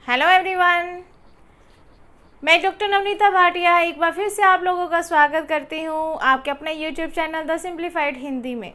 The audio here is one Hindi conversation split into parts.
हेलो एवरीवन, मैं डॉक्टर नवनीता भाटिया एक बार फिर से आप लोगों का स्वागत करती हूँ आपके अपने YouTube channel the simplified Hindi में।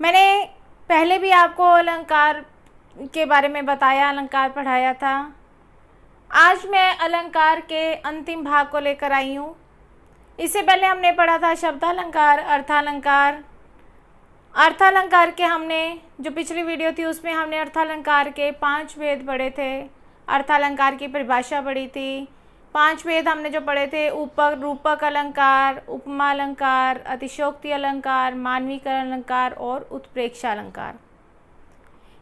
मैंने पहले भी आपको अलंकार के बारे में बताया, अलंकार पढ़ाया था। आज मैं अलंकार के अंतिम भाग को लेकर आई हूँ। इससे पहले हमने पढ़ा था शब्दालंकार, अर्थालंकार। अर्थालंकार के हमने जो पिछली वीडियो थी उसमें हमने अर्थालंकार के 5 भेद पढ़े थे। अर्थालंकार की परिभाषा पढ़ी थी। 5 भेद हमने जो पढ़े थे, उपक रूपक अलंकार, उपमा अलंकार, अतिशयोक्ति अलंकार, मानवीकरण अलंकार और उत्प्रेक्षा अलंकार।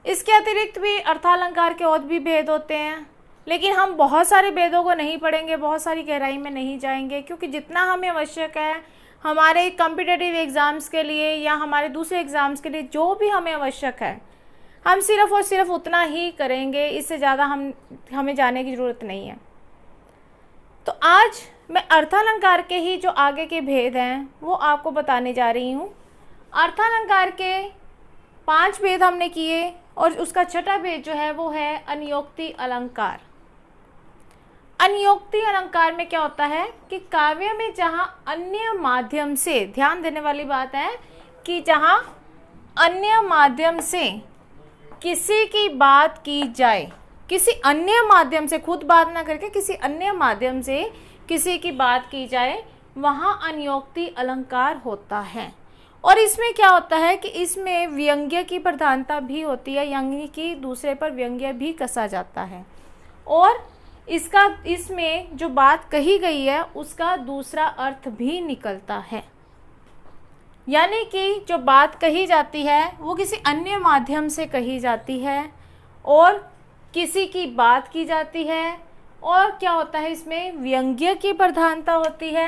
इसके अतिरिक्त भी अर्थालंकार के और भी भेद होते हैं, लेकिन हम बहुत सारे भेदों को नहीं पढ़ेंगे, बहुत सारी गहराई में नहीं जाएंगे, क्योंकि जितना हमें आवश्यक है हमारे कॉम्पिटिटिव एग्ज़ाम्स के लिए या हमारे दूसरे एग्ज़ाम्स के लिए जो भी हमें आवश्यक है, हम सिर्फ़ और सिर्फ उतना ही करेंगे। इससे ज़्यादा हमें जाने की ज़रूरत नहीं है। तो आज मैं अर्थालंकार के ही जो आगे के भेद हैं वो आपको बताने जा रही हूँ। अर्थालंकार के 5 भेद हमने किए और उसका छठा भेद जो है वो है अनियोक्ति अलंकार। अनियोक्ति अलंकार में क्या होता है कि काव्य में जहाँ अन्य माध्यम से, ध्यान देने वाली बात है कि जहाँ अन्य माध्यम से किसी की बात की जाए, किसी अन्य माध्यम से, खुद बात ना करके किसी अन्य माध्यम से किसी की बात की जाए, वहाँ अनियोक्ति अलंकार होता है। और इसमें क्या होता है कि इसमें व्यंग्य की प्रधानता भी होती है, यानी कि दूसरे पर व्यंग्य भी कसा जाता है और इसमें जो बात कही गई है उसका दूसरा अर्थ भी निकलता है। यानी कि जो बात कही जाती है वो किसी अन्य माध्यम से कही जाती है और किसी की बात की जाती है, और क्या होता है इसमें व्यंग्य की प्रधानता होती है,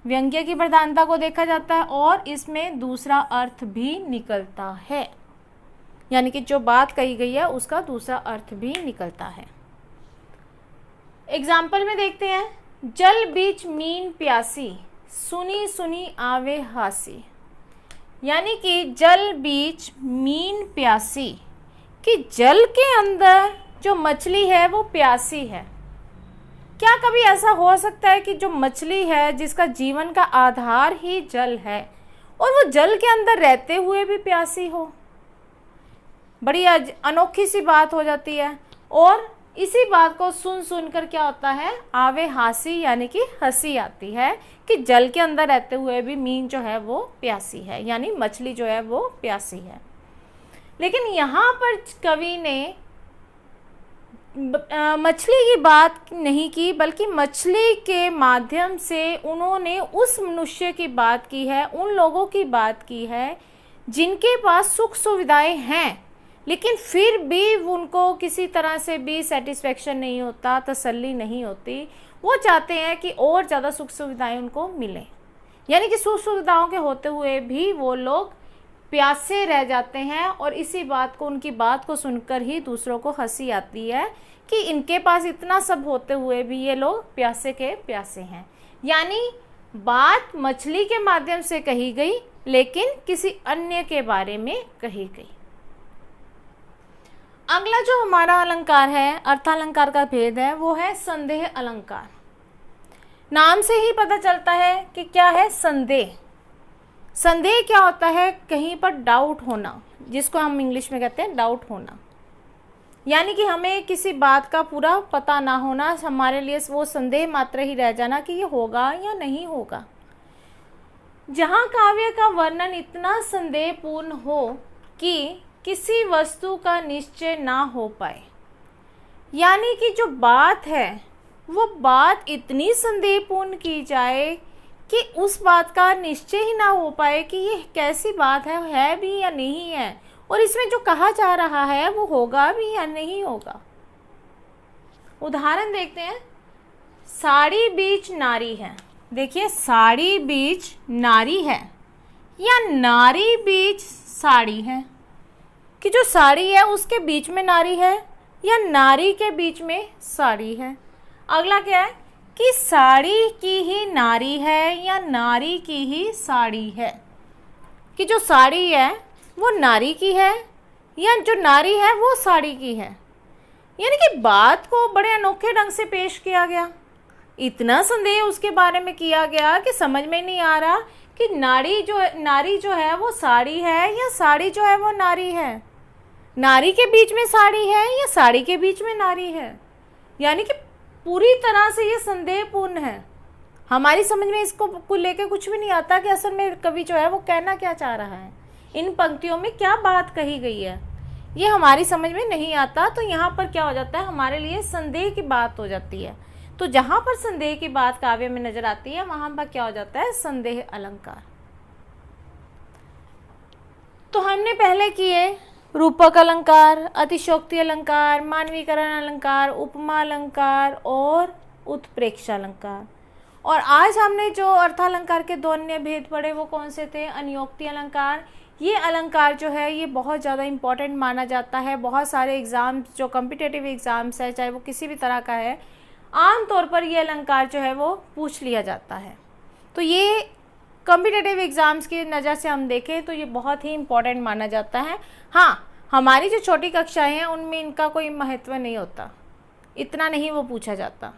व्यंग्य की प्रधानता को देखा जाता है और इसमें दूसरा अर्थ भी निकलता है। यानी कि जो बात कही गई है उसका दूसरा अर्थ भी निकलता है। एग्जाम्पल में देखते हैं, जल बीच मीन प्यासी, सुनी सुनी आवे हासी। यानी कि जल बीच मीन प्यासी, कि जल के अंदर जो मछली है वो प्यासी है। क्या कभी ऐसा हो सकता है कि जो मछली है जिसका जीवन का आधार ही जल है और वो जल के अंदर रहते हुए भी प्यासी हो? बड़ी अनोखी सी बात हो जाती है। और इसी बात को सुन सुनकर क्या होता है, आवे हासी, यानी कि हंसी आती है कि जल के अंदर रहते हुए भी मीन जो है वो प्यासी है, यानी मछली जो है वो प्यासी है। लेकिन यहाँ पर कवि ने मछली की बात नहीं की, बल्कि मछली के माध्यम से उन्होंने उस मनुष्य की बात की है, उन लोगों की बात की है जिनके पास सुख सुविधाएं हैं, लेकिन फिर भी उनको किसी तरह से भी सेटिस्फेक्शन नहीं होता, तसल्ली नहीं होती। वो चाहते हैं कि और ज़्यादा सुख सुविधाएं उनको मिलें, यानी कि सुख सुविधाओं के होते हुए भी वो लोग प्यासे रह जाते हैं। और इसी बात को, उनकी बात को सुनकर ही दूसरों को हंसी आती है कि इनके पास इतना सब होते हुए भी ये लोग प्यासे के प्यासे हैं। यानी बात मछली के माध्यम से कही गई, लेकिन किसी अन्य के बारे में कही गई। अगला जो हमारा अलंकार है, अर्थालंकार का भेद है, वो है संदेह अलंकार। नाम से ही पता चलता है कि क्या है संदेह। संदेह क्या होता है, कहीं पर डाउट होना, जिसको हम इंग्लिश में कहते हैं डाउट होना। यानी कि हमें किसी बात का पूरा पता ना होना, हमारे लिए वो संदेह मात्र ही रह जाना कि ये होगा या नहीं होगा। जहाँ काव्य का वर्णन इतना संदेहपूर्ण हो कि किसी वस्तु का निश्चय ना हो पाए, यानी कि जो बात है वो बात इतनी संदेहपूर्ण की जाए कि उस बात का निश्चय ही ना हो पाए कि ये कैसी बात है भी या नहीं है, और इसमें जो कहा जा रहा है वो होगा भी या नहीं होगा। उदाहरण देखते हैं, साड़ी बीच नारी है। देखिए, साड़ी बीच नारी है या नारी बीच साड़ी है, कि जो साड़ी है उसके बीच में नारी है या नारी के बीच में साड़ी है। अगला क्या है कि साड़ी की ही नारी है या नारी की ही साड़ी है, कि जो साड़ी है वो नारी की है या जो नारी है वो साड़ी की है। यानी कि बात को बड़े अनोखे ढंग से पेश किया गया। इतना संदेह उसके बारे में किया गया कि समझ में नहीं आ रहा कि नारी जो है वो साड़ी है या साड़ी जो है वो नारी है, नारी के बीच में साड़ी है या साड़ी के बीच में नारी है। यानी कि पूरी तरह से ये संदेहपूर्ण है। हमारी समझ में इसको लेके कुछ भी नहीं आता कि असल में कवि जो है वो कहना क्या चाह रहा है, इन पंक्तियों में क्या बात कही गई है, ये हमारी समझ में नहीं आता। तो यहाँ पर क्या हो जाता है, हमारे लिए संदेह की बात हो जाती है। तो जहाँ पर संदेह की बात काव्य में नजर आती है वहाँ पर क्या हो जाता है, संदेह अलंकार। तो हमने पहले किए रूपक अलंकार, अतिशयोक्ति अलंकार, मानवीकरण अलंकार, उपमा अलंकार और उत्प्रेक्षा अलंकार। और आज हमने जो अर्थालंकार के दो अन्य भेद पढ़े वो कौन से थे, अनियोक्ति अलंकार। ये अलंकार जो है ये बहुत ज़्यादा इम्पॉर्टेंट माना जाता है। बहुत सारे एग्ज़ाम्स जो कॉम्पिटिटिव एग्ज़ाम्स है, चाहे वो किसी भी तरह का है, आम तौर पर ये अलंकार जो है वो पूछ लिया जाता है। तो ये कॉम्पिटिटिव एग्ज़ाम्स की नज़र से हम देखें तो ये बहुत ही इम्पॉर्टेंट माना जाता है। हाँ, हमारी जो छोटी कक्षाएं हैं उनमें इनका कोई महत्व नहीं होता, इतना नहीं वो पूछा जाता।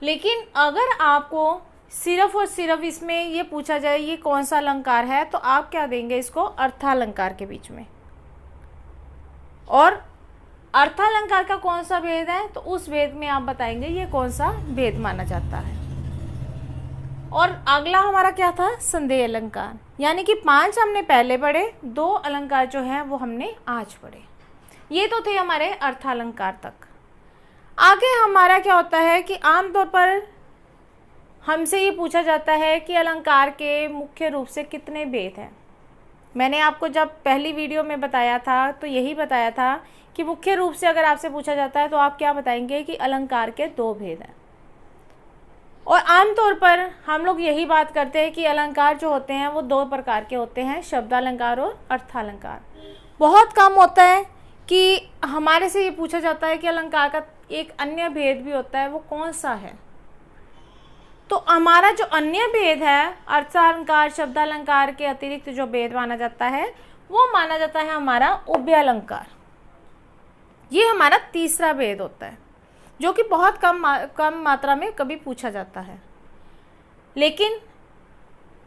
लेकिन अगर आपको सिर्फ और सिर्फ इसमें ये पूछा जाए ये कौन सा अलंकार है, तो आप क्या देंगे इसको, अर्थालंकार के बीच में। और अर्थालंकार का कौन सा भेद है, तो उस भेद में आप बताएंगे ये कौन सा भेद माना जाता है। और अगला हमारा क्या था, संदेह अलंकार। यानी कि 5 हमने पहले पढ़े, 2 अलंकार जो हैं वो हमने आज पढ़े। ये तो थे हमारे अर्थालंकार तक। आगे हमारा क्या होता है कि आमतौर पर हमसे ये पूछा जाता है कि अलंकार के मुख्य रूप से कितने भेद हैं। मैंने आपको जब पहली वीडियो में बताया था तो यही बताया था कि मुख्य रूप से अगर आपसे पूछा जाता है तो आप क्या बताएंगे कि अलंकार के 2 भेद हैं। और आमतौर पर हम लोग यही बात करते हैं कि अलंकार जो होते हैं वो 2 प्रकार के होते हैं, शब्दालंकार और अर्थालंकार। बहुत कम होता है कि हमारे से ये पूछा जाता है कि अलंकार का एक अन्य भेद भी होता है, वो कौन सा है। तो हमारा जो अन्य भेद है, अर्थालंकार शब्दालंकार के अतिरिक्त जो भेद माना जाता है वो माना जाता है हमारा उभयालंकार। ये हमारा तीसरा भेद होता है जो कि बहुत कम मात्रा में कभी पूछा जाता है। लेकिन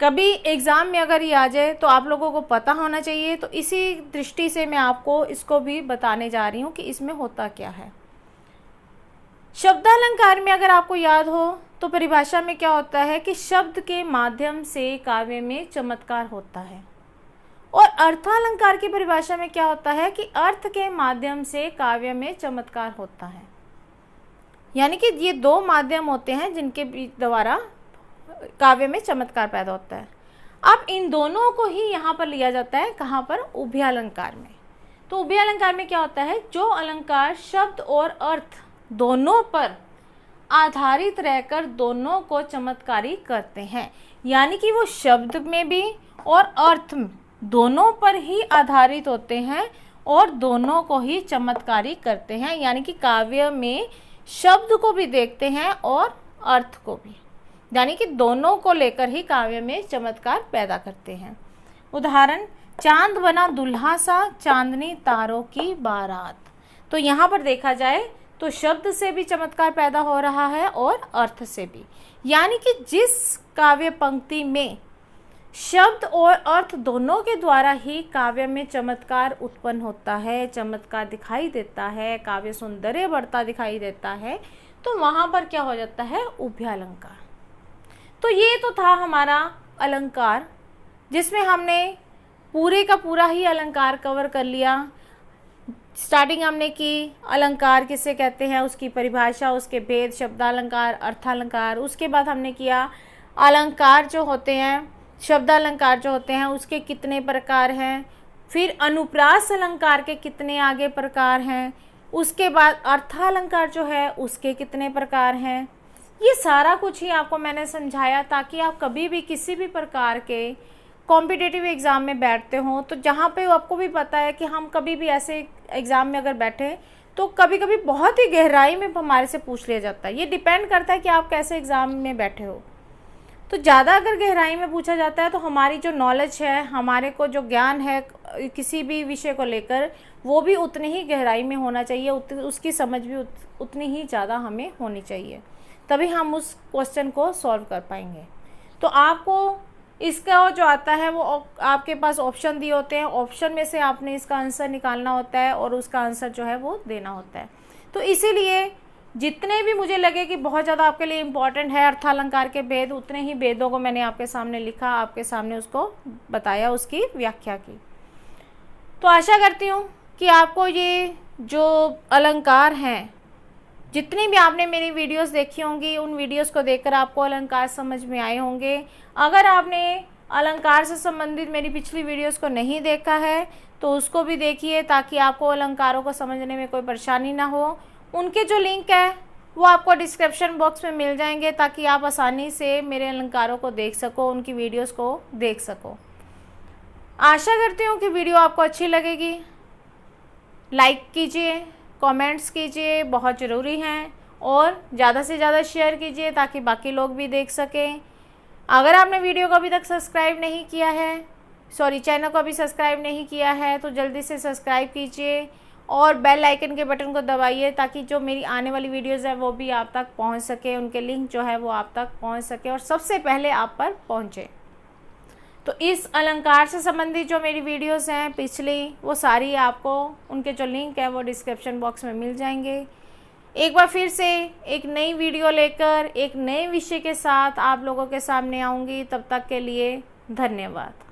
कभी एग्ज़ाम में अगर ये आ जाए तो आप लोगों को पता होना चाहिए। तो इसी दृष्टि से मैं आपको इसको भी बताने जा रही हूँ कि इसमें होता क्या है। शब्दालंकार में अगर आपको याद हो तो परिभाषा में क्या होता है कि शब्द के माध्यम से काव्य में चमत्कार होता है। और अर्थालंकार की परिभाषा में क्या होता है कि अर्थ के माध्यम से काव्य में चमत्कार होता है। यानी कि ये 2 माध्यम होते हैं जिनके द्वारा काव्य में चमत्कार पैदा होता है। अब इन दोनों को ही यहाँ पर लिया जाता है, कहाँ पर, उभयालंकार में। तो उभयालंकार में क्या होता है, जो अलंकार शब्द और अर्थ दोनों पर आधारित रहकर दोनों को चमत्कारी करते हैं। यानी कि वो शब्द में भी और अर्थ दोनों पर ही आधारित होते हैं और दोनों को ही चमत्कारी करते हैं। यानी कि काव्य में शब्द को भी देखते हैं और अर्थ को भी, यानी कि दोनों को लेकर ही काव्य में चमत्कार पैदा करते हैं। उदाहरण, चांद बना दुल्हा सा, चांदनी तारों की बारात। तो यहाँ पर देखा जाए तो शब्द से भी चमत्कार पैदा हो रहा है और अर्थ से भी। यानी कि जिस काव्य पंक्ति में शब्द और अर्थ दोनों के द्वारा ही काव्य में चमत्कार उत्पन्न होता है, चमत्कार दिखाई देता है, काव्य सौंदर्य बढ़ता दिखाई देता है, तो वहाँ पर क्या हो जाता है, उभयालंकार। तो ये तो था हमारा अलंकार, जिसमें हमने पूरे का पूरा ही अलंकार कवर कर लिया। स्टार्टिंग हमने की अलंकार किसे कहते हैं, उसकी परिभाषा, उसके भेद, शब्दालंकार, अर्थालंकार। उसके बाद हमने किया अलंकार जो होते हैं, शब्दालंकार जो होते हैं उसके कितने प्रकार हैं, फिर अनुप्रास अलंकार के कितने आगे प्रकार हैं, उसके बाद अर्थालंकार जो है उसके कितने प्रकार हैं। ये सारा कुछ ही आपको मैंने समझाया ताकि आप कभी भी किसी भी प्रकार के कॉम्पिटिटिव एग्ज़ाम में बैठते हो तो जहाँ पे आपको भी पता है कि हम कभी भी ऐसे एग्ज़ाम में अगर बैठे तो कभी कभी बहुत ही गहराई में हमारे से पूछ लिया जाता है। ये डिपेंड करता है कि आप कैसे एग्ज़ाम में बैठे हो। तो ज़्यादा अगर गहराई में पूछा जाता है तो हमारी जो नॉलेज है, हमारे को जो ज्ञान है किसी भी विषय को लेकर, वो भी उतनी ही गहराई में होना चाहिए, उसकी समझ भी उतनी ही ज़्यादा हमें होनी चाहिए, तभी हम उस क्वेश्चन को सॉल्व कर पाएंगे। तो आपको इसका जो आता है वो आपके पास ऑप्शन दिए होते हैं, ऑप्शन में से आपने इसका आंसर निकालना होता है और उसका आंसर जो है वो देना होता है। तो इसीलिए जितने भी मुझे लगे कि बहुत ज़्यादा आपके लिए इम्पॉर्टेंट है अर्थालंकार के भेद, उतने ही भेदों को मैंने आपके सामने लिखा, आपके सामने उसको बताया, उसकी व्याख्या की। तो आशा करती हूँ कि आपको ये जो अलंकार हैं, जितनी भी आपने मेरी वीडियोस देखी होंगी, उन वीडियोस को देखकर आपको अलंकार समझ में आए होंगे। अगर आपने अलंकार से संबंधित मेरी पिछली वीडियोस को नहीं देखा है तो उसको भी देखिए, ताकि आपको अलंकारों को समझने में कोई परेशानी ना हो। उनके जो लिंक है वो आपको डिस्क्रिप्शन बॉक्स में मिल जाएंगे, ताकि आप आसानी से मेरे अलंकारों को देख सको, उनकी वीडियोस को देख सको। आशा करती हूँ कि वीडियो आपको अच्छी लगेगी। लाइक कीजिए, कमेंट्स कीजिए, बहुत ज़रूरी हैं, और ज़्यादा से ज़्यादा शेयर कीजिए ताकि बाकी लोग भी देख सकें। अगर आपने वीडियो को अभी तक सब्सक्राइब नहीं किया है, चैनल को अभी सब्सक्राइब नहीं किया है, तो जल्दी से सब्सक्राइब कीजिए और बेल आइकन के बटन को दबाइए, ताकि जो मेरी आने वाली वीडियोज़ है वो भी आप तक पहुंच सके, उनके लिंक जो है वो आप तक पहुंच सके और सबसे पहले आप पर पहुंचे। तो इस अलंकार से संबंधित जो मेरी वीडियोस हैं पिछली, वो सारी आपको उनके जो लिंक है वो डिस्क्रिप्शन बॉक्स में मिल जाएंगे। एक बार फिर से एक नई वीडियो लेकर एक नए विषय के साथ आप लोगों के सामने आऊँगी। तब तक के लिए धन्यवाद।